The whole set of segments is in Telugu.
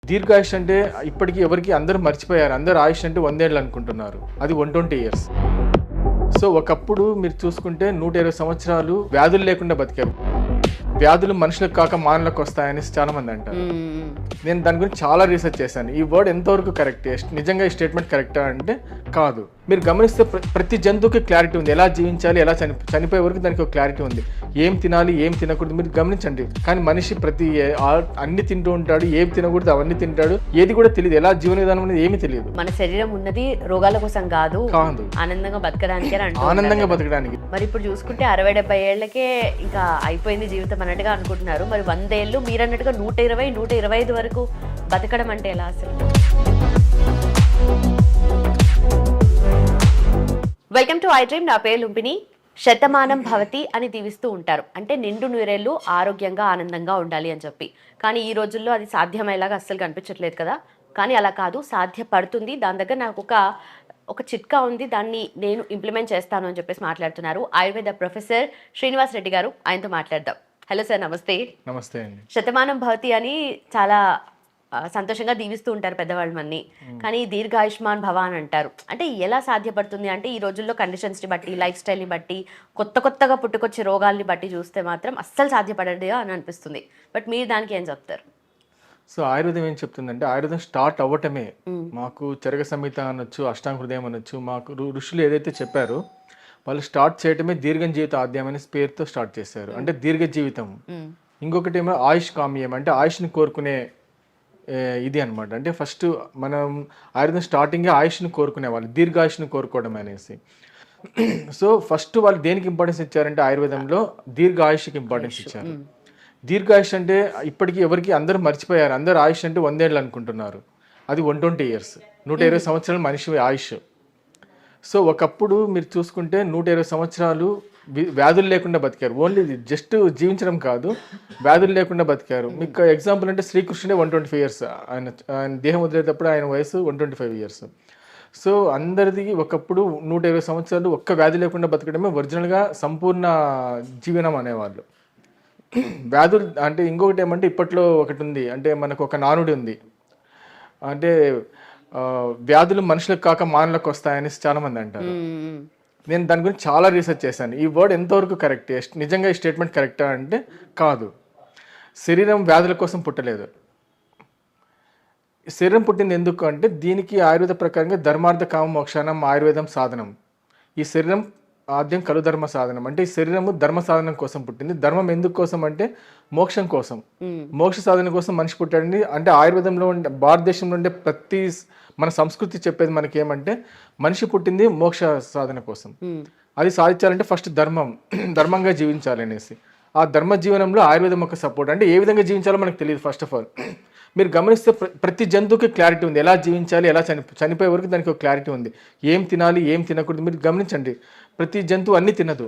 దీర్ఘాయుష్ అంటే ఇప్పటికీ ఎవరికి అందరూ మర్చిపోయారు. అందరూ ఆయుష్ అంటే 100 ఏళ్ళు అనుకుంటున్నారు. అది 120 ఇయర్స్. సో ఒకప్పుడు మీరు చూసుకుంటే 120 సంవత్సరాలు వ్యాధులు లేకుండా బతికారు. వ్యాధులు మనుషులకు కాక మానవులకు వస్తాయని చాలా మంది అంటారు. నేను దాని గురించి చాలా రీసెర్చ్ చేశాను. ఈ వర్డ్ ఎంతవరకు కరెక్ట్, నిజంగా ఈ స్టేట్మెంట్ కరెక్టా అంటే కాదు. మీరు గమనిస్తే ప్రతి జంతువుకి క్లారిటీ ఉంది. ఎలా జీవించాలి, ఎలా చనిపోయే వరకు దానికి ఒక క్లారిటీ ఉంది. ఏం తినాలి, ఏం తినకూడదు మీరు గమనించండి. కానీ మనిషి అన్ని తింటూ ఉంటాడు, ఏం తినకూడదు అవన్నీ తింటాడు. ఏది కూడా తెలియదు. ఎలా జీవన విధానం అనేది ఏమీ తెలియదు. మన శరీరం ఉన్నది రోగాల కోసం కాదు, ఆనందంగా బతకడానికి. ఆనందంగా బతకడానికి. మరి ఇప్పుడు చూసుకుంటే 60-70 ఏళ్లకే ఇంకా అయిపోయింది జీవితం అన్నట్టుగా అనుకుంటున్నారు. మరి 100 ఏళ్ళు మీరు అన్నట్టుగా 120-125 వరకు బతకడం అంటే ఎలా అసలు? Welcome to I dream. నా పేరు లుంపిని. శతమానం భవతి అని దీవిస్తూ ఉంటారు, అంటే నిండు నూరేళ్ళు ఆరోగ్యంగా ఆనందంగా ఉండాలి అని చెప్పి. కానీ ఈ రోజుల్లో అది సాధ్యమయ్యేలాగా అస్సలు కనిపించట్లేదు కదా. కానీ అలా కాదు, సాధ్యపడుతుంది. దాని దగ్గర నాకు ఒక చిట్కా ఉంది, దాన్ని నేను ఇంప్లిమెంట్ చేస్తాను అని చెప్పేసి మాట్లాడుతున్నారు ఆయుర్వేద ప్రొఫెసర్ శ్రీనివాస్ రెడ్డి గారు. ఆయనతో మాట్లాడదాం. హలో సార్, నమస్తే. నమస్తే అండి. శతమానం భవతి అని చాలా సంతోషంగా దీవిస్తూ ఉంటారు పెద్దవాళ్ళు మన్ని. కానీ దీర్ఘాయుష్మాన్ భవ అని అంటారు. అంటే ఎలా సాధ్యపడుతుంది అంటే ఈ రోజుల్లో కండిషన్స్ని బట్టి, లైఫ్ స్టైల్ని బట్టి, కొత్తగా పుట్టుకొచ్చే రోగాల్ని బట్టి చూస్తే మాత్రం అస్సలు సాధ్యపడదు అని అనిపిస్తుంది. బట్ మీరు దానికి ఏం చెప్తారు? సో ఆయుర్వేదం ఏం చెప్తుందంటే, ఆయుర్వేదం స్టార్ట్ అవ్వటమే మాకు చరక సంహిత అనొచ్చు, అష్టాంగ హృదయం అనొచ్చు, మాకు ఋషులు ఏదైతే చెప్పారో వాళ్ళు స్టార్ట్ చేయటమే దీర్ఘ జీవిత ఆద్యం అనే పేరుతో స్టార్ట్ చేశారు. అంటే దీర్ఘ జీవితం. ఇంకొకటి ఏమో ఆయుష్ కామ్యం, అంటే ఆయుష్ని కోరుకునే ఇది అనమాట. అంటే ఫస్ట్ మనం ఆయుర్వేదం స్టార్టింగే ఆయుష్ని కోరుకునే వాళ్ళు, దీర్ఘాయుష్ని కోరుకోవడం అనేసి. సో ఫస్ట్ వాళ్ళు దేనికి ఇంపార్టెన్స్ ఇచ్చారంటే ఆయుర్వేదంలో దీర్ఘాయుష్కి ఇంపార్టెన్స్ ఇచ్చారు. దీర్ఘాయుష్ అంటే ఇప్పటికీ ఎవరికి అందరూ మర్చిపోయారు. అందరూ ఆయుష్ అంటే 100 ఏళ్ళు అనుకుంటున్నారు. అది 120 ఇయర్స్, 120 సంవత్సరాలు మనిషి ఆయుష్. సో ఒకప్పుడు మీరు చూసుకుంటే 120 సంవత్సరాలు వ్యాధులు లేకుండా బతికారు. ఓన్లీ జస్ట్ జీవించడం కాదు, వ్యాధులు లేకుండా బతికారు. మీకు ఎగ్జాంపుల్ అంటే శ్రీకృష్ణుడే 125 ఇయర్స్. ఆయన దేహం వదిలేటప్పుడు ఆయన వయసు 125 ఇయర్స్. సో అందరిది ఒకప్పుడు 120 సంవత్సరాలు ఒక్క వ్యాధి లేకుండా బతకడమే ఒరిజినల్గా సంపూర్ణ జీవనం అనేవాళ్ళు. వ్యాధులు అంటే ఇంకొకటి ఏమంటే ఇప్పట్లో ఒకటి ఉంది, అంటే మనకు ఒక నానుడి ఉంది, అంటే వ్యాధులు మనుషులకు కాక మానవులకు వస్తాయని చాలా మంది అంటారు. నేను దాని గురించి చాలా రీసెర్చ్ చేశాను. ఈ వర్డ్ ఎంతవరకు కరెక్ట్, నిజంగా ఈ స్టేట్మెంట్ కరెక్టా అంటే కాదు. శరీరం వ్యాధుల కోసం పుట్టలేదు. శరీరం పుట్టింది ఎందుకు అంటే దీనికి ఆయుర్వేద ప్రకారంగా ధర్మార్థ కామ మోక్షానం ఆయుర్వేదం సాధనం. ఈ శరీరం ఆద్యం కలు ధర్మ సాధనం, అంటే ఈ శరీరము ధర్మ సాధనం కోసం పుట్టింది. ధర్మం ఎందుకు కోసం అంటే మోక్షం కోసం, మోక్ష సాధన కోసం మనిషి పుట్టాడని. అంటే ఆయుర్వేదంలో ఉండే, భారతదేశంలో ఉండే ప్రతి మన సంస్కృతి చెప్పేది మనకి ఏమంటే మనిషి పుట్టింది మోక్ష సాధన కోసం. అది సాధించాలంటే ఫస్ట్ ధర్మంగా జీవించాలి అనేసి. ఆ ధర్మ జీవనంలో ఆయుర్వేదం ఒక సపోర్ట్. అంటే ఏ విధంగా జీవించాలో మనకు తెలియదు. ఫస్ట్ ఆఫ్ ఆల్ మీరు గమనిస్తే ప్రతి జంతువుకి క్లారిటీ ఉంది. ఎలా జీవించాలి, ఎలా చనిపోయే వరకు దానికి ఒక క్లారిటీ ఉంది. ఏం తినాలి, ఏం తినకూడదు మీరు గమనించండి. ప్రతి జంతువు అన్ని తినదు.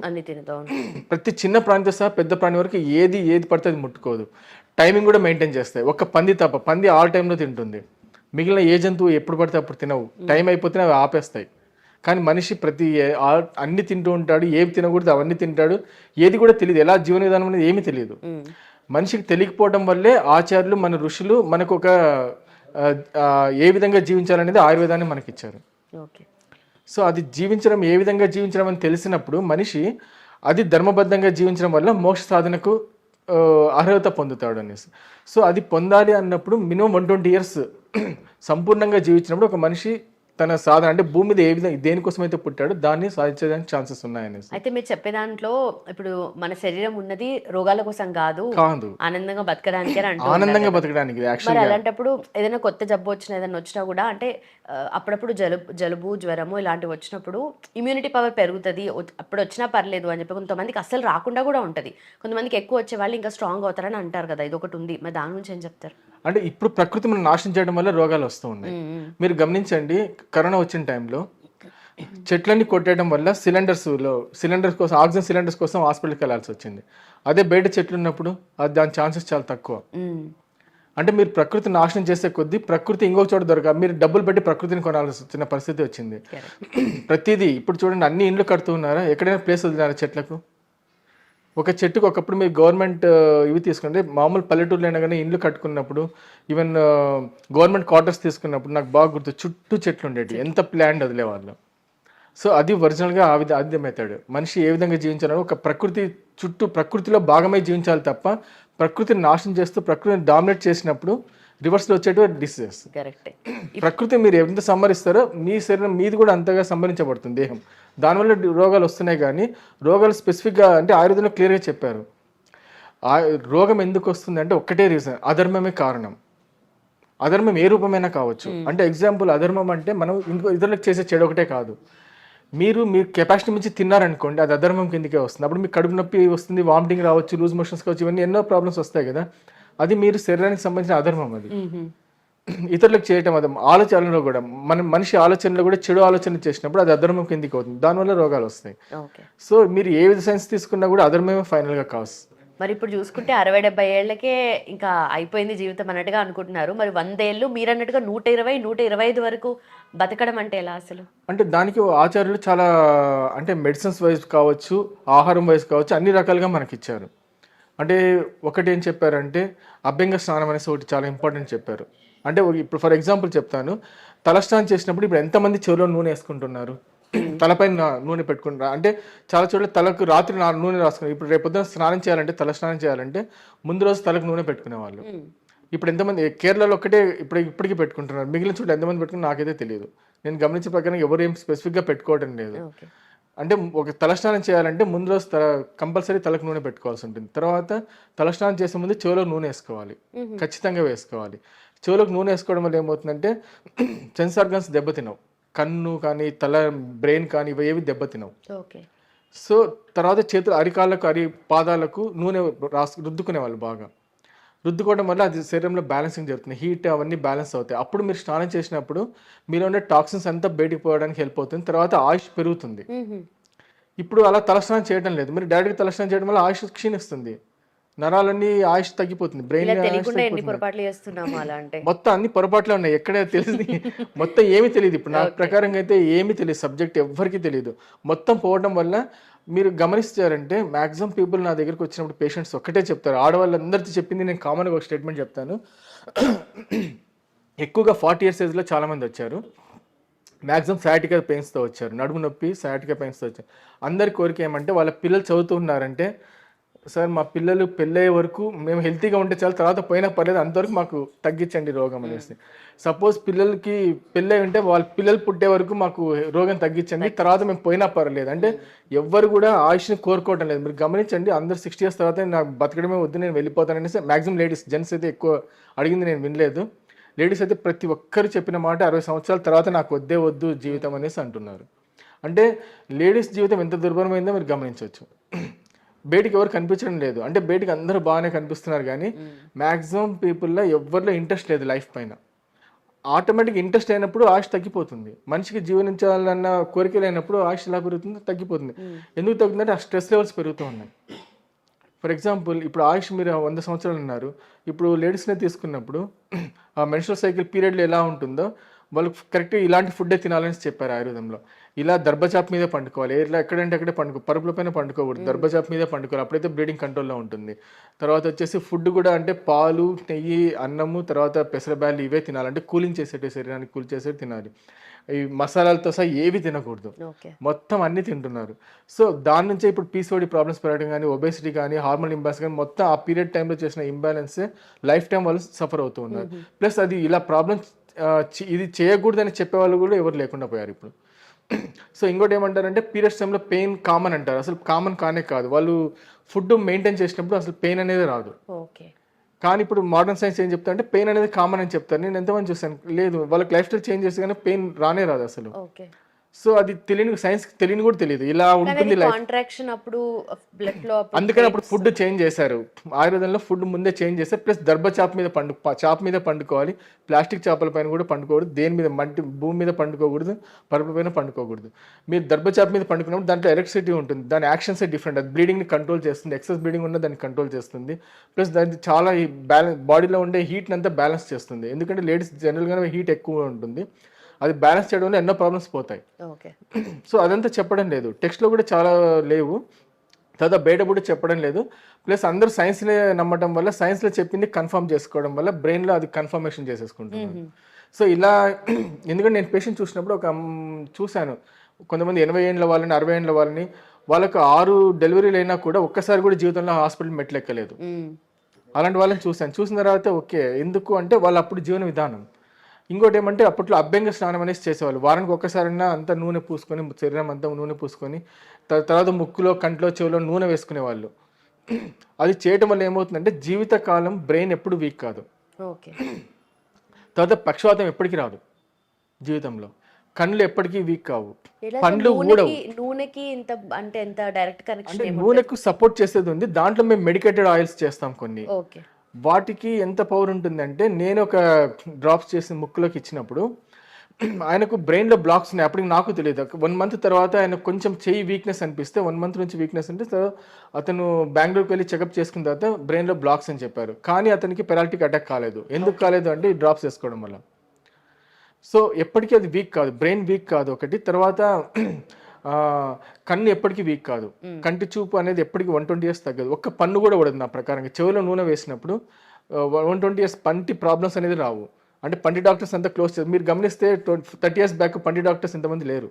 ప్రతి చిన్న ప్రాణితో సహా పెద్ద ప్రాణి వరకు ఏది పడితే అది ముట్టుకోదు. టైమింగ్ కూడా మెయింటైన్ చేస్తాయి. ఒక పంది తప్ప, పంది ఆల్ టైంలో తింటుంది. మిగిలిన ఏ జంతువు ఎప్పుడు పడితే అప్పుడు తినవు. టైం అయిపోతేనే అవి ఆపేస్తాయి. కానీ మనిషి అన్ని తింటూ ఉంటాడు, ఏమి తినకూడదు అవన్నీ తింటాడు. ఏది కూడా తెలియదు. ఎలా జీవన విధానం అనేది ఏమీ తెలియదు. మనిషికి తెలియకపోవడం వల్లే ఆచార్యులు, మన ఋషులు మనకు ఒక ఏ విధంగా జీవించాలనేది ఆయుర్వేదాన్ని మనకి ఇచ్చారు. సో అది జీవించడం, ఏ విధంగా జీవించడం అని తెలిసినప్పుడు మనిషి అది ధర్మబద్ధంగా జీవించడం వల్ల మోక్ష సాధనకు అర్హత పొందుతాడు అనేసి. సో అది పొందాలి అన్నప్పుడు మినిమం 120 ఇయర్స్ సంపూర్ణంగా జీవించినప్పుడు ఒక మనిషి తన సాధన, అంటే భూమి మీద ఏ విధంగా దేనికోసం అయితే పుట్టాడో దాన్ని సాధించడానికి ఛాన్సెస్ ఉన్నాయనేసి. అయితే మీరు చెప్పే దాంట్లో ఇప్పుడు మన శరీరం ఉన్నది రోగాల కోసం కాదు, ఆనందంగా బతకడానికి. ఆనందంగా బతకడానికి. మరి అలాంటప్పుడు ఏదైనా కొత్త జబ్బు వచ్చినా, ఏదైనా వచ్చినా కూడా, అంటే అప్పుడప్పుడు జలుబు జ్వరము ఇలాంటివి వచ్చినప్పుడు ఇమ్యూనిటీ పవర్ పెరుగుతుంది, అప్పుడు వచ్చినా పర్లేదు అని చెప్పి కొంతమందికి అస్సలు రాకుండా కూడా ఉంటుంది. కొంతమందికి ఎక్కువ వచ్చే వాళ్ళు ఇంకా స్ట్రాంగ్ అవుతారని అంటారు కదా, ఇది ఒకటి ఉంది. మరి దాని గురించి ఏం చెప్తారు? అంటే ఇప్పుడు ప్రకృతి మనం నాశనం చేయడం వల్ల రోగాలు వస్తూ ఉన్నాయి. మీరు గమనించండి, కరోనా వచ్చిన టైంలో చెట్లన్నీ కొట్టేయడం వల్ల సిలిండర్స్ కోసం, ఆక్సిజన్ సిలిండర్స్ కోసం హాస్పిటల్కి వెళ్ళాల్సి వచ్చింది. అదే బయట చెట్లు ఉన్నప్పుడు దాని ఛాన్సెస్ చాలా తక్కువ. అంటే మీరు ప్రకృతి నాశనం చేసే కొద్దీ ప్రకృతి ఇంకొక చోట దొరక, మీరు డబ్బులు పెట్టి ప్రకృతిని కొనాల్సి వచ్చిన పరిస్థితి వచ్చింది. ప్రతిదీ ఇప్పుడు చూడండి, అన్ని ఇండ్లు కడుతూ ఉన్నారా, ఎక్కడైనా ప్లేస్ వదిలినారా చెట్లకు? ఒక చెట్టుకు ఒకప్పుడు మీరు గవర్నమెంట్ ఇవి తీసుకుంటే మామూలు పల్లెటూరులో అయినా కానీ ఇండ్లు కట్టుకున్నప్పుడు ఈవెన్ గవర్నమెంట్ క్వార్టర్స్ తీసుకున్నప్పుడు నాకు బాగా గుర్తు చుట్టూ చెట్లు ఉండేవి, ఎంత ప్లాండ్ వదిలేవాళ్ళు. సో అది ఒరిజినల్గా అది మెథడ్. మనిషి ఏ విధంగా జీవించాలో ఒక ప్రకృతి చుట్టూ ప్రకృతిలో భాగమై జీవించాలి తప్ప ప్రకృతిని నాశనం చేస్తూ ప్రకృతిని డామినేట్ చేసినప్పుడు రివర్స్లో వచ్చేటువంటి డిసీజెస్. కరెక్ట్. ప్రకృతి మీరు ఎంత సంహరిస్తారో మీ శరీరం మీది కూడా అంతగా సంహరించబడుతుంది దేహం. దానివల్ల రోగాలు వస్తున్నాయి. కానీ రోగాలు స్పెసిఫిక్గా అంటే ఆయుర్వేదంలో క్లియర్గా చెప్పారు. రోగం ఎందుకు వస్తుంది అంటే ఒక్కటే రీజన్, అధర్మమే కారణం. అధర్మం ఏ రూపమైనా కావచ్చు. అంటే ఎగ్జాంపుల్, అధర్మం అంటే మనం ఇతరులకు చేసే చెడు ఒకటే కాదు. మీరు కెపాసిటీ మించి తిన్నారనుకోండి, అది అధర్మం కిందకే వస్తుంది. అప్పుడు మీకు కడుపు నొప్పి వస్తుంది, వామిటింగ్ రావచ్చు, లూజ్ మోషన్స్ కావచ్చు, ఇవన్నీ ఎన్నో ప్రాబ్లమ్స్ వస్తాయి కదా. అది మీరు శరీరానికి సంబంధించిన అధర్మం. అది ఇతరులకు చేయటం అధర్మం. ఆలోచనలో కూడా మనిషి ఆలోచనలో కూడా చెడు ఆలోచన చేసినప్పుడు అది అధర్మం కిందికి అవుతుంది, దానివల్ల రోగాలు వస్తాయి. సో మీరు ఏ విధ సైన్స్ తీసుకున్నా కూడా అధర్మమే ఫైనల్గా కావచ్చు. మరి ఇప్పుడు చూసుకుంటే 60-70 ఏళ్లకే ఇంకా అయిపోయింది జీవితం అన్నట్టుగా అనుకుంటున్నారు. మరి 100 ఏళ్ళు మీరు అన్నట్టుగా 120-125 వరకు బతకడం అంటే ఎలా అసలు? అంటే దానికి ఆచార్యులు చాలా అంటే మెడిసిన్స్ వైజ్ కావచ్చు, ఆహారం వైజ్ కావచ్చు, అన్ని రకాలుగా మనకి ఇచ్చారు. అంటే ఒకటి ఏం చెప్పారంటే అభ్యంగ స్నానం అనేసి ఒకటి చాలా ఇంపార్టెంట్ చెప్పారు. అంటే ఇప్పుడు ఫర్ ఎగ్జాంపుల్ చెప్తాను, తలస్నానం చేసినప్పుడు ఇప్పుడు ఎంతమంది చెవిలో నూనె వేసుకుంటున్నారు, తలపైన నూనె పెట్టుకుంటారు. అంటే చాలా చోట్ల తలకు రాత్రి నూనె రాసుకున్నారు. ఇప్పుడు రేపొద్దున స్నానం చేయాలంటే, తల స్నానం చేయాలంటే ముందు రోజు తలకు నూనె పెట్టుకునే వాళ్ళు. ఇప్పుడు ఎంతమంది కేరళలో ఒక్కటే ఇప్పటికీ పెట్టుకుంటున్నారు, మిగిలిన చోట్ల ఎంతమంది పెట్టుకుని నాకైతే తెలియదు. నేను గమనించే ప్రకారం ఎవరు ఏం స్పెసిఫిక్గా పెట్టుకోవడం లేదు. అంటే ఒక తలస్నానం చేయాలంటే ముందు రోజు కంపల్సరీ తలకు నూనె పెట్టుకోవాల్సి ఉంటుంది. తర్వాత తలస్నానం చేసే ముందు చెవిలో నూనె వేసుకోవాలి, ఖచ్చితంగా వేసుకోవాలి. చెవిలోకి నూనె వేసుకోవడం వల్ల ఏమవుతుందంటే సెన్స్ ఆర్గన్స్ దెబ్బతినవు, కన్ను కానీ బ్రెయిన్ కానీ ఇవి ఏవి దెబ్బతినవు. సో తర్వాత చేతులు అరికాళ్ళకు పాదాలకు నూనె రుద్దుకునేవాళ్ళు. బాగా రుద్దుకోవడం వల్ల అది శరీరంలో బ్యాలెన్సింగ్ జరుగుతుంది, హీట్ అవన్నీ బ్యాలెన్స్ అవుతాయి. అప్పుడు మీరు స్నానం చేసినప్పుడు మీలో ఉండే టాక్సిన్స్ అంతా బయటికి పోవడానికి హెల్ప్ అవుతుంది. తర్వాత ఆయుష్ పెరుగుతుంది. ఇప్పుడు అలా తలస్నానం చేయడం లేదు, మీరు డైరెక్ట్గా తలస్నానం చేయడం వల్ల ఆయుష్ క్షీణిస్తుంది, నరాలన్నీ ఆయుష్ తగ్గిపోతుంది, బ్రెయిన్ మొత్తం అన్ని పొరపాట్లే ఉన్నాయి. ఎక్కడే తెలియదు, మొత్తం ఏమీ తెలియదు. ఇప్పుడు నా ప్రకారంగా అయితే ఏమీ తెలియదు, సబ్జెక్ట్ ఎవ్వరికి తెలియదు. మొత్తం పోవడం వల్ల మీరు గమనిస్తారంటే మ్యాక్సిమం పీపుల్ నా దగ్గరికి వచ్చినప్పుడు పేషెంట్స్ ఒక్కటే చెప్తారు, ఆడవాళ్ళందరితో చెప్పింది నేను కామన్గా ఒక స్టేట్మెంట్ చెప్తాను. ఎక్కువగా 40 years ఏజ్లో చాలామంది వచ్చారు, మ్యాక్సిమం సయాటికా పెయిన్స్తో వచ్చారు, నడుము నొప్పి సయాటికా పెయిన్స్తో వచ్చారు. అందరి కోరిక ఏమంటే వాళ్ళ పిల్లలు చదువుతూ ఉన్నారంటే, సార్ మా పిల్లలు పెళ్ళయ్యే వరకు మేము హెల్తీగా ఉంటే చాలు, తర్వాత పోయినా పర్లేదు, అంతవరకు మాకు తగ్గించండి రోగం అనేసి. సపోజ్ పిల్లలకి పెళ్ళై ఉంటే వాళ్ళ పిల్లలు పుట్టే వరకు మాకు రోగం తగ్గించండి, తర్వాత మేము పోయినా పర్లేదు. అంటే ఎవ్వరు కూడా ఆయుష్ని కోరుకోవటం లేదు. మీరు గమనించండి, అందరు 60 years తర్వాత నాకు బతకడమే వద్దు, నేను వెళ్ళిపోతాను అనేసి మ్యాక్సిమం లేడీస్. జెంట్స్ అయితే ఎక్కువ అడిగింది నేను వినలేదు. లేడీస్ అయితే ప్రతి ఒక్కరు చెప్పిన మాట 60 సంవత్సరాల తర్వాత నాకు వద్దు జీవితం అనేసి అంటున్నారు. అంటే లేడీస్ జీవితం ఎంత దుర్భరమైందో మీరు గమనించవచ్చు. బయటికి ఎవరు కనిపించడం లేదు, అంటే బయటికి అందరూ బాగానే కనిపిస్తున్నారు కానీ మ్యాక్సిమం పీపుల్లో ఎవరిలో ఇంట్రెస్ట్ లేదు లైఫ్ పైన. ఆటోమేటిక్ ఇంట్రెస్ట్ అయినప్పుడు ఆయుష్ తగ్గిపోతుంది. మనిషికి జీవనించాలన్న కోరిక లేనప్పుడు ఆయుష్ ఎలా పెరుగుతుంది, తగ్గిపోతుంది. ఎందుకు తగ్గుతుందంటే ఆ స్ట్రెస్ లెవెల్స్ పెరుగుతూ ఉన్నాయి. ఫర్ ఎగ్జాంపుల్ ఇప్పుడు ఆయుష్ మీరు 100 సంవత్సరాలు ఉన్నారు, ఇప్పుడు లేడీస్నే తీసుకున్నప్పుడు ఆ మెన్స్ట్రువల్ సైకిల్ పీరియడ్లో ఎలా ఉంటుందో వాళ్ళకి కరెక్ట్గా ఇలాంటి ఫుడ్డే తినాలని చెప్పారు ఆయుర్వేదంలో. ఇలా దర్భచాప్ మీద పండుకోవాలి, ఇట్లా ఎక్కడంటే అక్కడే పండుకో, పైన పండుకోకూడదు, దర్భచాప్ మీద పండుకోవాలి, అప్పుడైతే బ్లీడింగ్ కంట్రోల్లో ఉంటుంది. తర్వాత వచ్చేసి ఫుడ్ కూడా అంటే పాలు, నెయ్యి, అన్నము, తర్వాత పెసరబ్యాలు ఇవే తినాలంటే కూలింగ్ చేసేటి, శరీరానికి కూల్ చేసేటి తినాలి. ఈ మసాలాలతో సహా ఏవి తినకూడదు, మొత్తం అన్ని తింటున్నారు. సో దాని నుంచే ఇప్పుడు పీసీఓడి ప్రాబ్లమ్స్ పెరగడం కానీ, ఒబేసిటీ కానీ, హార్మోన్ ఇంబ్యాలెన్స్ కానీ, మొత్తం ఆ పీరియడ్ టైంలో చేసిన ఇంబ్యాలెన్సే లైఫ్ టైం వాళ్ళు సఫర్ అవుతూ ఉన్నారు. ప్లస్ అది ఇలా ప్రాబ్లమ్స్ ఇది చేయకూడదని చెప్పేవాళ్ళు కూడా ఎవరు లేకుండా పోయారు ఇప్పుడు. సో ఇంకోటి ఏమంటారంటే పీరియడ్స్ టైంలో పెయిన్ కామన్ అంటారు, అసలు కామన్ కానే కాదు. వాళ్ళు ఫుడ్ మెయింటైన్ చేసినప్పుడు అసలు పెయిన్ అనేది రాదు. కానీ ఇప్పుడు మోడర్న్ సైన్స్ ఏం చెప్తా అంటే పెయిన్ అనేది కామన్ అని చెప్తారు. నేను ఎంతమంది చూసాను, లేదు వాళ్ళకి లైఫ్ స్టైల్ చేంజ్ చేస్తే కానీ పెయిన్ రానే రాదు అసలు. సో అది తెలియని, సైన్స్ తెలియని కూడా తెలియదు ఇలా ఉంటుంది లైఫ్. అందుకని అప్పుడు ఫుడ్ చేంజ్ చేశారు ఆయుర్వేదంలో, ఫుడ్ ముందే చేంజ్ చేశారు. ప్లస్ దర్భ చాప్ మీద పండుకోవాలి, ప్లాస్టిక్ చాపల పైన కూడా పండుకోకూడదు, దేని మీద భూమి మీద పండుకోకూడదు, పరుపుల పైన పండుకోకూడదు. మీరు దర్భ చాప్ మీద పండుకున్నప్పుడు దాంట్లో ఎలక్ట్రిసిటీ ఉంటుంది, దాని యాక్షన్స్ డిఫరెంట్, అది బ్లీడింగ్ని కంట్రోల్ చేస్తుంది, ఎక్సెస్ బ్లీడింగ్ ఉన్న దాన్ని కంట్రోల్ చేస్తుంది. ప్లస్ దాన్ని చాలా బాడీలో ఉండే హీట్ని అంతా బ్యాలెన్స్ చేస్తుంది. ఎందుకంటే లేడీస్ జనరల్గానే హీట్ ఎక్కువ ఉంటుంది, అది బ్యాలెన్స్ చేయడం వల్ల ఎన్నో ప్రాబ్లమ్స్ పోతాయి. సో అదంతా చెప్పడం లేదు, టెక్స్ట్లో కూడా చాలా లేవు. తర్వాత బయట కూడా చెప్పడం లేదు. ప్లస్ అందరూ సైన్స్ని నమ్మడం వల్ల సైన్స్లో చెప్పింది కన్ఫర్మ్ చేసుకోవడం వల్ల బ్రెయిన్లో అది కన్ఫర్మేషన్ చేసేసుకుంటున్నాను. సో ఇలా ఎందుకంటే నేను పేషెంట్ చూసినప్పుడు చూశాను కొంతమంది 80 ఏళ్ళ వాళ్ళని 60 ఏళ్ళ వాళ్ళని వాళ్ళకు 6 డెలివరీలు అయినా కూడా ఒక్కసారి కూడా జీవితంలో హాస్పిటల్ మెట్లు ఎక్కలేదు. అలాంటి వాళ్ళని చూసిన తర్వాత ఓకే ఎందుకు అంటే వాళ్ళు అప్పుడు జీవన విధానం. ఇంకోటి ఏమంటే అప్పట్లో అభ్యంగ స్నానం అనేసి చేసేవాళ్ళు. వారానికి ఒక్కసారైనా అంతా నూనె పూసుకొని శరీరం అంతా నూనె పూసుకొని తర్వాత ముక్కులో కంట్లో చెవిలో నూనె వేసుకునేవాళ్ళు. అది చేయటం వల్ల ఏమవుతుందంటే జీవితకాలం బ్రెయిన్ ఎప్పుడు వీక్ కాదు. తర్వాత పక్షవాతం ఎప్పటికీ రాదు జీవితంలో. కళ్ళు ఎప్పటికీ వీక్ కావు, పండ్లు ఊడవు. నూనెకి ఇంత అంటే ఎంత డైరెక్ట్ కనెక్షన్? నూనెకు సపోర్ట్ చేసేది ఉంది. దాంట్లో మేము మెడికేటెడ్ ఆయిల్స్ చేస్తాం కొన్ని. వాటికి ఎంత పవర్ ఉంటుందంటే నేను ఒక డ్రాప్స్ చేసి ముక్కులోకి ఇచ్చినప్పుడు ఆయనకు బ్రెయిన్లో బ్లాక్స్ ఉన్నాయి. అప్పటికి నాకు తెలియదు. 1 మంత్ తర్వాత ఆయన కొంచెం చెయ్యి వీక్నెస్ అనిపిస్తే 1 మంత్ నుంచి వీక్నెస్ అంటే అతను బెంగళూరుకి వెళ్ళి చెకప్ చేసుకున్న తర్వాత బ్రెయిన్లో బ్లాక్స్ అని చెప్పారు. కానీ అతనికి పెరాలిటిక్ అటాక్ కాలేదు. ఎందుకు కాలేదు అంటే ఈ డ్రాప్స్ వేసుకోవడం వల్ల. సో ఎప్పటికీ అది వీక్ కాదు, బ్రెయిన్ వీక్ కాదు ఒకటి. తర్వాత కన్ను ఎప్పటికీ వీక్ కాదు. కంటి చూపు అనేది ఎప్పటికీ 120 years తగ్గదు. ఒక్క పన్ను కూడా పడదు నా ప్రకారంగా. చెవిలో నూనె వేసినప్పుడు 120 years పంటి ప్రాబ్లమ్స్ అనేది రావు. అంటే పంటి డాక్టర్స్ అంతా క్లోజ్ చేస్తారు. మీరు గమనిస్తే 30 years బ్యాక్ పంటి డాక్టర్స్ ఇంతమంది లేరు.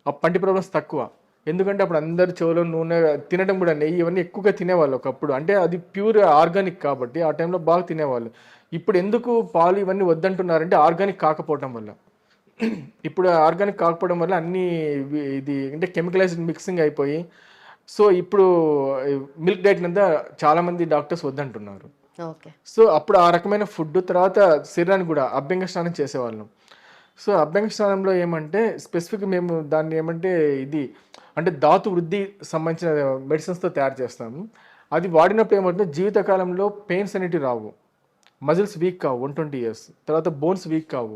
ఆ పంటి ప్రాబ్లమ్స్ తక్కువ. ఎందుకంటే అప్పుడు అందరు చెవిలో నూనె తినడం కూడా నెయ్యి ఇవన్నీ ఎక్కువగా తినేవాళ్ళు ఒకప్పుడు. అంటే అది ప్యూర్ ఆర్గానిక్ కాబట్టి ఆ టైంలో బాగా తినేవాళ్ళు. ఇప్పుడు ఎందుకు పాలు ఇవన్నీ వద్దంటున్నారంటే ఆర్గానిక్ కాకపోవడం వల్ల. ఇప్పుడు ఆర్గానిక్ కాకపోవడం వల్ల అన్నీ ఇది అంటే కెమికలైజ్డ్ మిక్సింగ్ అయిపోయి సో ఇప్పుడు మిల్క్ డైట్ అంతా చాలామంది డాక్టర్స్ వద్దంటున్నారు. సో అప్పుడు ఆ రకమైన ఫుడ్ తర్వాత శరీరానికి కూడా అభ్యంగ స్నానం చేసేవాళ్ళం. సో అభ్యంగ స్నానంలో ఏమంటే స్పెసిఫిక్ మేము దాన్ని ఏమంటే ఇది అంటే ధాతు వృద్ధి సంబంధించిన మెడిసిన్స్తో తయారు చేస్తాము. అది వాడినప్పుడు ఏమవుతుందో జీవితకాలంలో పెయిన్స్ అనేటివి రావు, మజిల్స్ వీక్ కావు 120 years, తర్వాత బోన్స్ వీక్ కావు.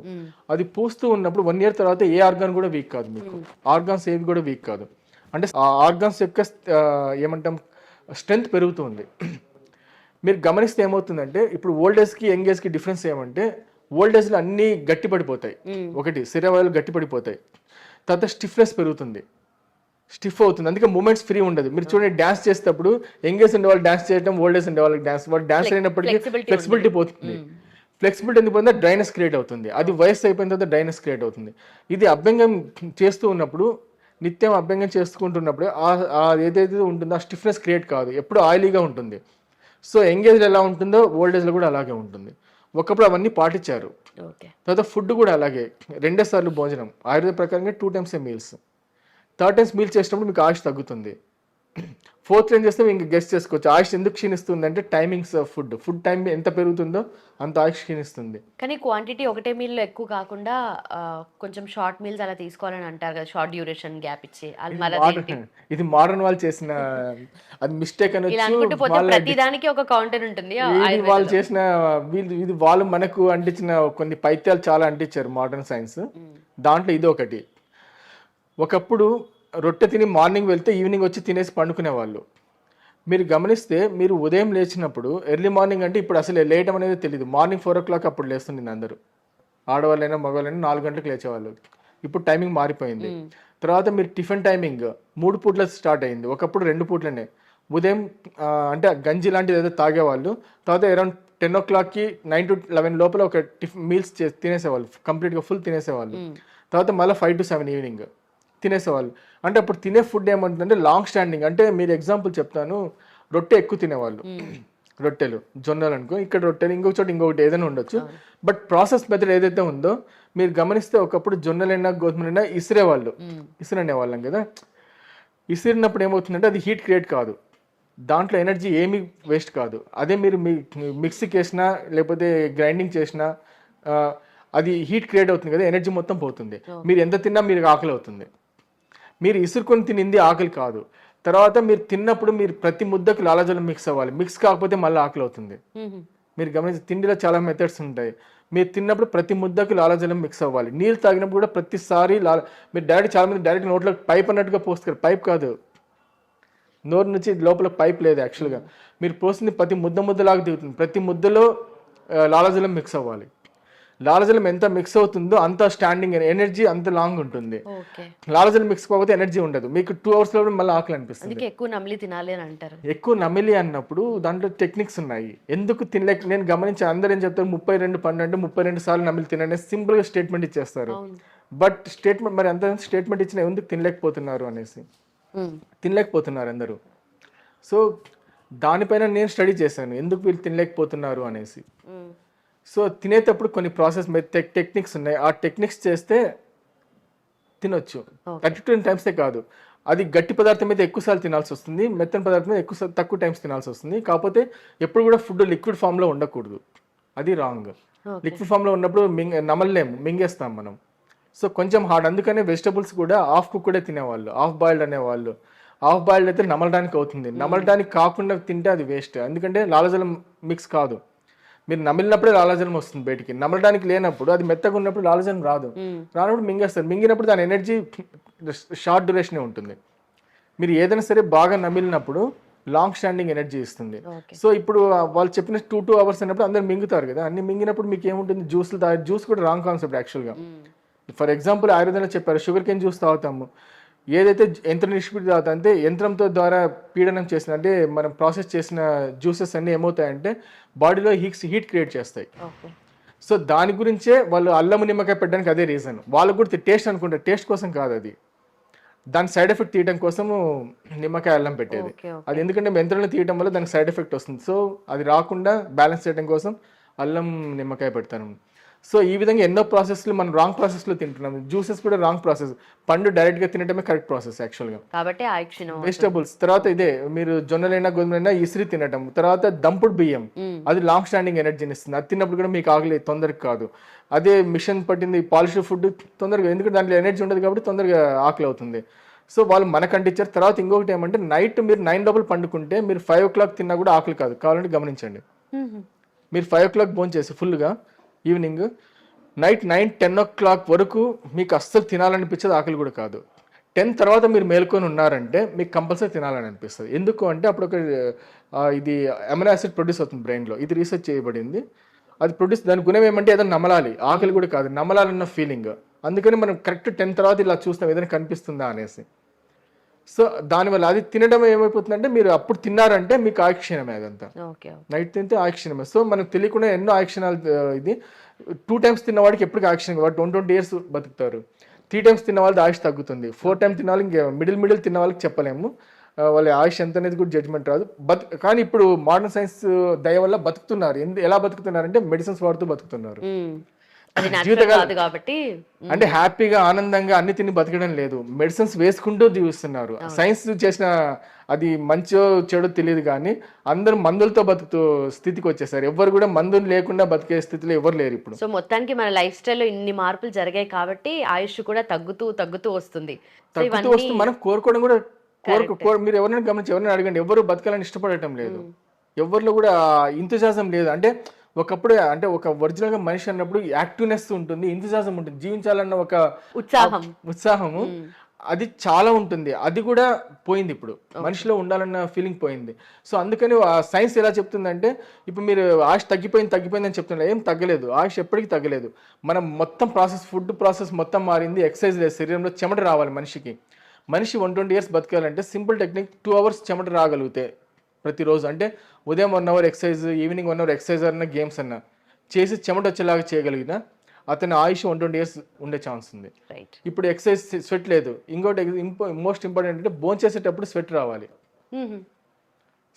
అది పూస్తూ ఉన్నప్పుడు 1 year తర్వాత ఏ ఆర్గాన్ కూడా వీక్ కాదు, మీకు ఆర్గాన్స్ ఏవి కూడా వీక్ కాదు. అంటే ఆ ఆర్గాన్స్ యొక్క ఏమంటాం స్ట్రెంగ్త్ పెరుగుతుంది. మీరు గమనిస్తే ఏమవుతుందంటే ఇప్పుడు ఓల్డ్ ఏజ్కి యంగ్ ఏజ్కి డిఫరెన్స్ ఏమంటే ఓల్డ్ ఏజ్లో అన్నీ గట్టి పడిపోతాయి. ఒకటి శరీరాలు గట్టి పడిపోతాయి, తర్వాత స్టిఫ్నెస్ పెరుగుతుంది, స్టిఫ్ అవుతుంది. అందుకే మూమెంట్స్ ఫ్రీ ఉండదు. మీరు చూడండి డ్యాన్స్ చేసేటప్పుడు యంగ్ ఏజ్ ఉండే వాళ్ళు డ్యాన్స్ చేయడం, ఓల్డ్ ఏజ్ ఉండే వాళ్ళకి డ్యాన్స్ వాళ్ళు డ్యాన్స్ అయినప్పటికీ ఫ్లెక్సిబిలిటీ పోతుంది. ఫ్లెక్సిబిలిటీ ఎందుకు పోతుందో డ్రైనెస్ క్రియేట్ అవుతుంది. అది వయసు అయిపోయిన తర్వాత డ్రైనెస్ క్రియేట్ అవుతుంది. ఇది అభ్యంగం చేస్తూ ఉన్నప్పుడు నిత్యం అభ్యంగం చేసుకుంటున్నప్పుడు ఏదైతే ఉంటుందో ఆ స్టిఫ్నెస్ క్రియేట్ కాదు, ఎప్పుడు ఆయిలీగా ఉంటుంది. సో యంగ్ ఏజ్లో ఎలా ఉంటుందో ఓల్డ్ ఏజ్లో కూడా అలాగే ఉంటుంది. ఒకప్పుడు అవన్నీ పాటించారు. తర్వాత ఫుడ్ కూడా అలాగే 2 సార్లు భోజనం, ఆయుర్వేద ప్రకారంగా 2 times meals. 3rd times meal చేసినప్పుడు మీకు ఆయుష్ తగ్గుతుంది. 4th టైం చేస్తే ఇంకా గెస్ట్ చేసుకోవచ్చు. ఆయుష్ ఎందుకు క్షీణిస్తుంది అంటే టైమింగ్స్ ఆఫ్ ఫుడ్ టైం ఎంత పెరుగుతుందో అంత ఆయుష్ క్షీణిస్తుంది. కానీ క్వాంటిటీ ఒకటే మీల్లో ఎక్కువ కాకుండా కొంచెం షార్ట్ మీల్స్ అలా తీసుకోవాలని అంటారు కదా, షార్ట్ డ్యూరేషన్ గ్యాప్ ఇచ్చి. ఇది మోడర్న్ వాళ్ళు చేసిన అది మిస్టేక్ అనొచ్చు. ప్రతి దానికి ఒక కౌంటర్ ఉంటుంది. వాళ్ళు చేసిన ఇది వాళ్ళు మనకు అంటించిన కొన్ని పైత్యాలు చాలా అంటించారు మోడర్న్ సైన్స్. దాంట్లో ఇది ఒకటి. ఒకప్పుడు రొట్టె తిని మార్నింగ్ వెళ్తే ఈవినింగ్ వచ్చి తినేసి పండుకునేవాళ్ళు. మీరు గమనిస్తే మీరు ఉదయం లేచినప్పుడు ఎర్లీ మార్నింగ్ అంటే ఇప్పుడు అసలు లేయటం అనేది తెలియదు. మార్నింగ్ 4 o'clock అప్పుడు లేస్తుంది అందరూ, ఆడవాళ్ళైనా మగవాళ్ళైనా 4 గంటలకు లేచేవాళ్ళు. ఇప్పుడు టైమింగ్ మారిపోయింది. తర్వాత మీరు టిఫిన్ టైమింగ్ 3 పూట్ల స్టార్ట్ అయింది. ఒకప్పుడు 2 పూట్లనే. ఉదయం అంటే గంజి లాంటిది ఏదో తాగేవాళ్ళు. తర్వాత అరౌండ్ 10 o'clockకి 9 to 11 లోపల ఒక మీల్స్ తినేసేవాళ్ళు, కంప్లీట్గా ఫుల్ తినేసేవాళ్ళు. తర్వాత మళ్ళీ 5 to 7 ఈవినింగ్ తినేసేవాళ్ళు. అంటే అప్పుడు తినే ఫుడ్ ఏమంటుందంటే లాంగ్ స్టాండింగ్. అంటే మీరు ఎగ్జాంపుల్ చెప్తాను, రొట్టె ఎక్కువ తినేవాళ్ళు, రొట్టెలు జొన్నలు అనుకో, ఇక్కడ రొట్టెలు ఇంకొక చోట ఇంకొకటి ఏదైనా ఉండొచ్చు. బట్ ప్రాసెస్ మెథడ్ ఏదైతే ఉందో మీరు గమనిస్తే ఒకప్పుడు జొన్నలైనా గోధుమలైనా ఇసిరేవాళ్ళు, ఇసిరనేవాళ్ళం కదా. ఇసిరినప్పుడు ఏమవుతుందంటే అది హీట్ క్రియేట్ కాదు, దాంట్లో ఎనర్జీ ఏమీ వేస్ట్ కాదు. అదే మీరు మిక్సీకి వేసినా లేకపోతే గ్రైండింగ్ చేసినా అది హీట్ క్రియేట్ అవుతుంది కదా, ఎనర్జీ మొత్తం పోతుంది. మీరు ఎంత తిన్నా మీరు ఆకలి అవుతుంది. మీరు ఇసురుకొని తినింది ఆకలి కాదు. తర్వాత మీరు తిన్నప్పుడు మీరు ప్రతి ముద్దకు లాలాజలం మిక్స్ అవ్వాలి. మిక్స్ కాకపోతే మళ్ళీ ఆకలి అవుతుంది. మీరు గమనించి తిండిలో చాలా మెథడ్స్ ఉంటాయి. మీరు తిన్నప్పుడు ప్రతి ముద్దకు లాలాజలం మిక్స్ అవ్వాలి. నీళ్ళు తాగినప్పుడు కూడా ప్రతిసారి మీరు డైరెక్ట్ చాలా మంది డైరెక్ట్ నోట్లో పైప్ అన్నట్టుగా పోస్తారు. పైప్ కాదు, నోరు నుంచి లోపల పైప్ లేదు. యాక్చువల్గా మీరు పోసింది ప్రతి ముద్దలాగా దిగుతుంది. ప్రతి ముద్దలో లాలాజలం మిక్స్ అవ్వాలి. లాలజలం ఎంత మిక్స్ అవుతుందో అంత స్టాండింగ్ ఎనర్జీ అంత లాంగ్ ఉంటుంది. ఓకే. లాలజలం మిక్స్ కాకపోతే ఎనర్జీ ఉండదు. మీకు 2 hours లో మళ్ళీ ఆకలి అనిపిస్తుంది. అందుకే ఎక్కువ నమిలి తినాలి అని అంటారు. ఎక్కువ నమిలి అన్నప్పుడు దాంట్లో టెక్నిక్స్ ఉన్నాయి. ఎందుకు తినలేక నేను గమనించి అందరూ ఏం చెప్తారు 32 12 అంటే 32 సార్లు నమిలి తినండి సింపుల్ గా స్టేట్మెంట్ ఇచ్చేస్తారు. బట్ స్టేట్మెంట్ మరి అంత స్టేట్మెంట్ ఇచ్చిన ఎందుకు తినలేకపోతున్నారు అనేసి తినలేకపోతున్నారు అందరూ. సో దానిపైన నేను స్టడీ చేశాను ఎందుకు వీళ్ళు తినలేకపోతున్నారు అనేసి. సో తినేటప్పుడు కొన్ని ప్రాసెస్ టెక్నిక్స్ ఉన్నాయి. ఆ టెక్నిక్స్ చేస్తే తినొచ్చు. 32 టైమ్సే కాదు, అది గట్టి పదార్థం అయితే ఎక్కువసార్లు తినాల్సి వస్తుంది, మెత్తని పదార్థం మీద తక్కువ టైమ్స్ తినాల్సి వస్తుంది. కాకపోతే ఎప్పుడు కూడా ఫుడ్ లిక్విడ్ ఫామ్లో ఉండకూడదు, అది రాంగ్. లిక్విడ్ ఫామ్లో ఉన్నప్పుడు నమలలేము, మింగేస్తాం మనం. సో కొంచెం హార్డ్. అందుకనే వెజిటబుల్స్ కూడా హాఫ్ కుక్ కూడా తినేవాళ్ళు, హాఫ్ బాయిల్డ్ అనేవాళ్ళు. హాఫ్ బాయిల్డ్ అయితే నమలడానికి అవుతుంది, నమలడానికి కాకుండా తింటే అది వేస్ట్. ఎందుకంటే లాలజలం మిక్స్ కాదు. మీరు నమిలినప్పుడే లాలజలం వస్తుంది బయటికి, నమలడానికి లేనప్పుడు అది మెత్తగా ఉన్నప్పుడు లాలజలం రానప్పుడు మింగేస్తారు. మింగినప్పుడు దాని ఎనర్జీ షార్ట్ డ్యూరేషనే ఉంటుంది. మీరు ఏదైనా సరే బాగా నమిలినప్పుడు లాంగ్ స్టాండింగ్ ఎనర్జీ ఇస్తుంది. సో ఇప్పుడు వాళ్ళు చెప్పిన 2 hours అన్నప్పుడు అందరు మింగుతారు కదా, అన్ని మింగినప్పుడు మీకు ఏముంటుంది, జ్యూస్ కూడా రాంగ్ కాన్సెప్ట్ యాక్చువల్గా. ఫర్ ఎగ్జాంపుల్ ఆయుర్వేదంలో చెప్పారు షుగర్ కేన్ జ్యూస్ తాగుతాము, ఏదైతే యంత్ర నిష్పత్తి తాగుతా అంటే యంత్రంతో ద్వారా పీడనం చేసిన అంటే మనం ప్రాసెస్ చేసిన జ్యూసెస్ అన్నీ ఏమవుతాయంటే బాడీలో హీట్ క్రియేట్ చేస్తాయి. సో దాని గురించే వాళ్ళు అల్లము నిమ్మకాయ పెట్టడానికి అదే రీజన్. వాళ్ళకు కూడా టేస్ట్ అనుకుంటారు, టేస్ట్ కోసం కాదు, అది దాని సైడ్ ఎఫెక్ట్ తీయడం కోసము నిమ్మకాయ అల్లం పెట్టేది. అది ఎందుకంటే యంత్రంలో తీయడం వల్ల దానికి సైడ్ ఎఫెక్ట్ వస్తుంది. సో అది రాకుండా బ్యాలెన్స్ చేయడం కోసం అల్లం నిమ్మకాయ పెడతాను. సో ఈ విధంగా ఎన్నో ప్రాసెస్లు మనం రాంగ్ ప్రాసెస్లో తింటున్నాం. జ్యూసెస్ కూడా రాంగ్ ప్రాసెస్, పండు డైరెక్ట్గా తినడమే కరెక్ట్ ప్రాసెస్ యాక్చువల్గా. కాబట్టి వెజిటబుల్స్ తర్వాత ఇదే మీరు జొన్నలైనా గోధుమలైనా ఇసిరి తినడం, తర్వాత దంపుడు బియ్యం అది లాంగ్ స్టాండింగ్ ఎనర్జీని ఇస్తుంది. అది తిన్నప్పుడు కూడా మీకు ఆకలి తొందరగా కాదు. అదే మిషన్ పట్టింది పాలిష్డ్ ఫుడ్ తొందరగా, ఎందుకంటే దాంట్లో ఎనర్జీ ఉండదు కాబట్టి తొందరగా ఆకలి అవుతుంది. సో వాళ్ళు మనకంటే ఇచ్చారు. తర్వాత ఇంకొకటి ఏమంటే నైట్ మీరు 9 లోపల పండుకుంటే మీరు 5 o'clock తిన్నా కూడా ఆకలి కాదు. కావాలంటే గమనించండి, మీరు 5 o'clock భోంచేసి ఫుల్గా ఈవినింగ్ నైట్ 9-10 o'clock వరకు మీకు అస్సలు తినాలనిపించదు, ఆకలి కూడా కాదు. 10 తర్వాత మీరు మేల్కొని ఉన్నారంటే మీకు కంపల్సరీ తినాలని అనిపిస్తుంది. ఎందుకు అంటే అప్పుడు ఒక ఇది అమినో యాసిడ్ ప్రొడ్యూస్ అవుతుంది బ్రెయిన్లో, ఇది రీసెర్చ్ చేయబడింది. అది ప్రొడ్యూస్, దాని గుణం ఏమంటే ఏదైనా నమలాలి, ఆకలి కూడా కాదు, నమలాలన్న ఫీలింగ్. అందుకని మనం కరెక్ట్ 10 తర్వాత ఇలా చూస్తాం ఏదైనా కనిపిస్తుందా అనేసి. సో దానివల్ల అది తినడం ఏమైపోతుందంటే మీరు అప్పుడు తిన్నారంటే మీకు ఆయుక్షీణమే, అదంతా నైట్ తింటే ఆయుక్షీణమే. సో మనకు తెలియకుండా ఎన్నో ఆయుక్షీణాలు. ఇది 2 times తిన్నవాడికి ఎప్పటికీ ఆయుక్షీణం, వాడు 20 years బతుకుతారు. 3 times తిన్న వాళ్ళది ఆయుష్ తగ్గుతుంది. 4 times తిన్న వాళ్ళకి ఇంకా మిడిల్ తిన్న వాళ్ళకి చెప్పలేము, వాళ్ళ ఆయుష్ ఎంత అనేది కూడా జడ్జ్మెంట్ రాదు. కానీ ఇప్పుడు మోడర్న్ సైన్స్ దయ వల్ల బతుకుతున్నారు. ఎలా బతుకుతున్నారంటే మెడిసిన్స్ వాడుతూ బతుకుతున్నారు. కాబట్టి అంటే హ్యాపీగా ఆనందంగా అన్ని తిని బతకడం లేదు, మెడిసిన్స్ వేసుకుంటూ జీవిస్తున్నారు. సైన్స్ చేసిన అది మంచో చెడో తెలియదు కానీ అందరూ మందులతో బతుకుతూ స్థితికి వచ్చేసారు. ఎవరు కూడా మందులు లేకుండా బతికే స్థితిలో ఎవరు లేరు ఇప్పుడు. సో మొత్తానికి మన లైఫ్ స్టైల్లో ఇన్ని మార్పులు జరిగాయి కాబట్టి ఆయుష్ కూడా తగ్గుతూ వస్తుంది. మనం కోరుకోవడం కూడా మీరు ఎవరైనా గమనించి ఎవరైనా అడగండి, ఎవరు బతకాలని ఇష్టపడటం లేదు, ఎవరిలో కూడా ఇంతజాజం లేదు. అంటే ఒకప్పుడు అంటే ఒక ఒరిజినల్ గా మనిషి అన్నప్పుడు యాక్టివ్నెస్ ఉంటుంది, ఇంతజాజం ఉంటుంది, జీవించాలన్న ఒక ఉత్సాహము అది చాలా ఉంటుంది. అది కూడా పోయింది ఇప్పుడు, మనిషిలో ఉండాలన్న ఫీలింగ్ పోయింది. సో అందుకని సైన్స్ ఎలా చెప్తుందంటే ఇప్పుడు మీరు ఆయుష్ తగ్గిపోయింది అని చెప్తున్నారు, ఏం తగ్గలేదు, ఆయుష్ ఎప్పటికీ తగ్గలేదు. మనం మొత్తం ఫుడ్ ప్రాసెస్ మొత్తం మారింది. ఎక్సర్సైజ్ లేదు, శరీరంలో చెమట రావాలి మనిషి 120 years బతకాలంటే సింపుల్ టెక్నిక్ 2 hours చెమట రాగలిగితే ప్రతిరోజు, అంటే ఉదయం 1 hour exercise, evening 1 hour exercise అన్న గేమ్స్ అన్న చేసి చెమట వచ్చేలాగా చేయగలిగిన అతని ఆయుష్ 120 years ఉండే ఛాన్స్ ఉంది. ఇప్పుడు ఎక్సర్సైజ్ స్వెట్ లేదు. ఇంకోటి మోస్ట్ ఇంపార్టెంట్ అంటే భోంచేసేటప్పుడు స్వెట్ రావాలి.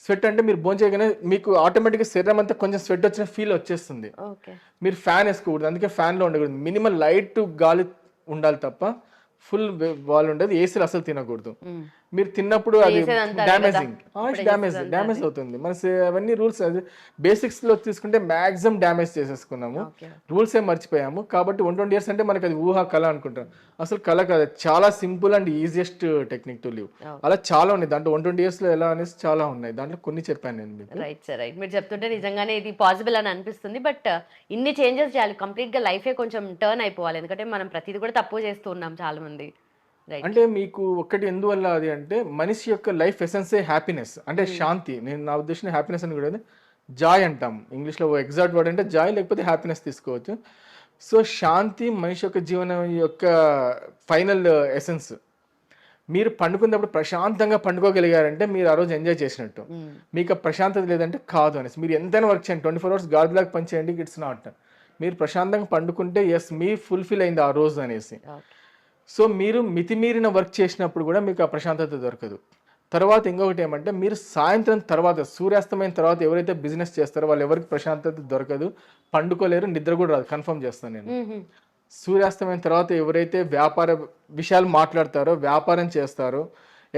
స్వెట్ అంటే మీరు భోంచేయగానే మీకు ఆటోమేటిక్గా శరీరం అంతా కొంచెం స్వెట్ వచ్చిన ఫీల్ వచ్చేస్తుంది. మీరు ఫ్యాన్ వేసుకోకూడదు, అందుకే ఫ్యాన్లో ఉండకూడదు, మినిమం లైట్ గాలి ఉండాలి తప్ప ఫుల్ వాల్ ఉండదు. ఏసీలు అసలు తినకూడదు. మీరు తిన్నప్పుడు అది డ్యామేజ్ అవుతుంది. మన అవన్నీ రూల్స్ బేసిక్స్ లో తీసుకుంటే మాక్సిమం డ్యామేజ్ చేసేసుకున్నాము, రూల్స్ ఏం మర్చిపోయాము. కాబట్టి 120 years అంటే మనకి అది ఊహా కళ అనుకుంటాం, అసలు కళ కాదు, చాలా simple and easiest technique to live. అలా చాలా ఉన్నాయి దాంట్లో. 120 years లో ఎలా అనేసి చాలా ఉన్నాయి, దాంట్లో కొన్ని చెప్పాను నేను. Right sir, right. మీరు చెప్తుంటే నిజంగానే ఇది పాసిబుల్ అని అనిపిస్తుంది. బట్ ఇన్ని చేంజెస్ చేయాలి, కంప్లీట్ గా లైఫే కొంచెం టర్న్ అయిపోవాలి. ఎందుకంటే మనం ప్రతిదీ కూడా తప్పు చేస్తూ ఉన్నాం చాలా మంది. అంటే మీకు ఒక్కటి ఎందువల్ల అది అంటే మనిషి యొక్క లైఫ్ ఎసెన్సే హ్యాపీనెస్, అంటే శాంతి. నేను నా ఉద్దేశం హ్యాపీనెస్ అని కూడా జాయ్ అంటాం ఇంగ్లీష్లో, ఎగ్జాక్ట్ వర్డ్ అంటే జాయ్, లేకపోతే హ్యాపీనెస్ తీసుకోవచ్చు. సో శాంతి మనిషి యొక్క జీవనం యొక్క ఫైనల్ ఎసెన్స్. మీరు పండుకున్నప్పుడు ప్రశాంతంగా పండుకోగలిగారంటే మీరు ఆ రోజు ఎంజాయ్ చేసినట్టు. మీకు ఆ ప్రశాంతత లేదంటే కాదు అనేసి. మీరు ఎంతైనా వర్క్ చేయండి, 24 hours గాడిలాగా పని చేయండి, ఇట్స్ నాట్. మీరు ప్రశాంతంగా పండుకుంటే ఎస్ మీ ఫుల్ఫిల్ అయింది ఆ రోజు అనేసి. సో మీరు మితిమీరిన వర్క్ చేసినప్పుడు కూడా మీకు ఆ ప్రశాంతత దొరకదు. తర్వాత ఇంకొకటి ఏమంటే, మీరు సాయంత్రం తర్వాత సూర్యాస్తమైన తర్వాత ఎవరైతే బిజినెస్ చేస్తారో వాళ్ళు ఎవరికి ప్రశాంతత దొరకదు, పండుకోలేరు, నిద్ర కూడా రాదు. కన్ఫర్మ్ చేస్తాను నేను. సూర్యాస్తమైన తర్వాత ఎవరైతే వ్యాపార విషయాలు మాట్లాడతారో, వ్యాపారం చేస్తారో,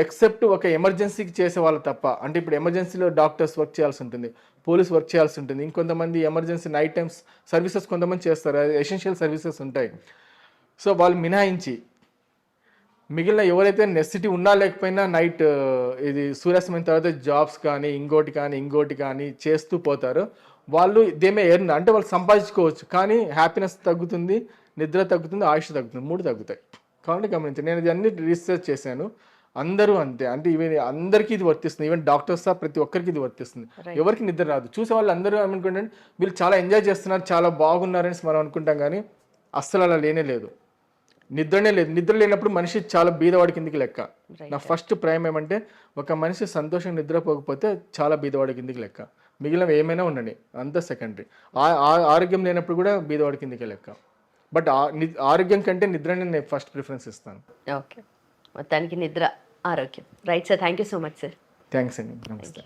ఎక్సెప్ట్ ఒక ఎమర్జెన్సీకి చేసే వాళ్ళు తప్ప. అంటే ఇప్పుడు ఎమర్జెన్సీలో డాక్టర్స్ వర్క్ చేయాల్సి ఉంటుంది, పోలీస్ వర్క్ చేయాల్సి ఉంటుంది, ఇంకొంతమంది ఎమర్జెన్సీ నైట్ టైమ్స్ సర్వీసెస్ కొంతమంది చేస్తారు, ఎసెన్షియల్ సర్వీసెస్ ఉంటాయి. సో వాళ్ళు మినహాయించి మిగిలిన ఎవరైతే నెసిటీ ఉన్నా లేకపోయినా నైట్ ఇది సూర్యాస్తమైన తర్వాత జాబ్స్ కానీ ఇంకోటి కానీ చేస్తూ పోతారు. వాళ్ళు దేమే ఎర్న్, అంటే వాళ్ళు సంపాదించుకోవచ్చు, కానీ హ్యాపీనెస్ తగ్గుతుంది, నిద్ర తగ్గుతుంది, ఆయుష్ తగ్గుతుంది, 3 తగ్గుతాయి. కాబట్టి గమనించండి, నేను ఇది అన్ని రీసెర్చ్ చేశాను. అందరూ అంతే. అంటే ఈవెన్ అందరికీ ఇది వర్తిస్తుంది, ఈవెన్ డాక్టర్స్ ప్రతి ఒక్కరికి ఇది వర్తిస్తుంది. ఎవరికి నిద్ర రాదు. చూసే వాళ్ళు అందరూ ఏమనుకుంటే వీళ్ళు చాలా ఎంజాయ్ చేస్తున్నారు, చాలా బాగున్నారని మనం అనుకుంటాం, కానీ అస్సలు అలా లేనే లేదు. నిద్రనే లేదు. నిద్ర లేనప్పుడు మనిషి చాలా బీదవాడి కిందికి లెక్క. నా ఫస్ట్ ప్రైమ్ ఏమంటే, ఒక మనిషి సంతోషంగా నిద్రపోకపోతే చాలా బీదవాడి కిందికి లెక్క. మిగిలిన ఏమైనా ఉండండి, అంతా సెకండరీ. ఆరోగ్యం లేనప్పుడు కూడా బీదవాడి కిందికి లెక్క. బట్ ఆరోగ్యం కంటే నిద్రని నేను ఫస్ట్ ప్రిఫరెన్స్ ఇస్తాను. ఓకే, మొత్తానికి నిద్ర ఆరోగ్యం. Right sir, thank you so much sir. Thanks అండి, నమస్తే.